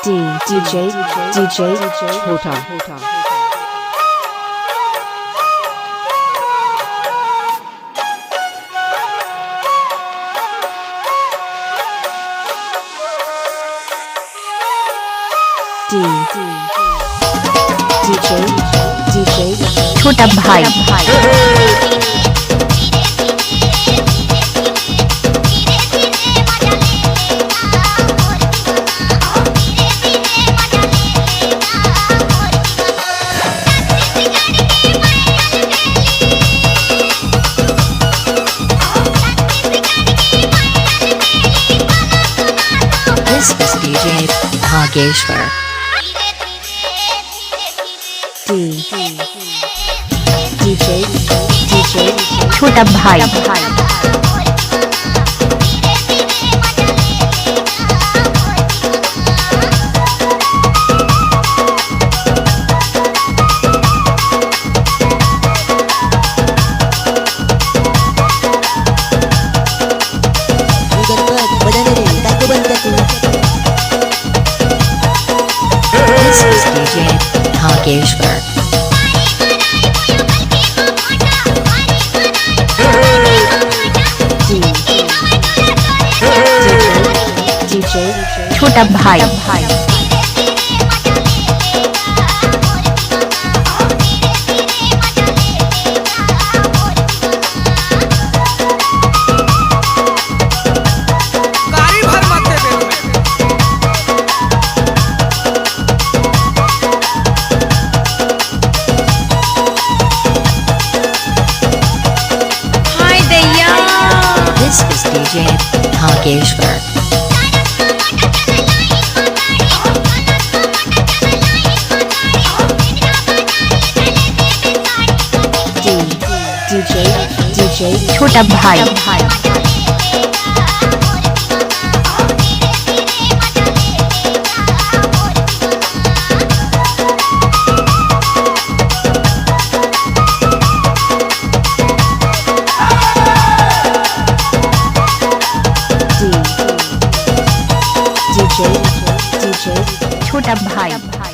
DJ Chhota DJ छोटा भाई This is DJ Bhageshwar DJ छोटा भाई This is DJ Bhageshwar DJ छोटा भाई गाड़ी भर मत दे बेल में। हाय दैया This is DJ Bhageshwar DJ छोटा भाई DJ छोटा भाई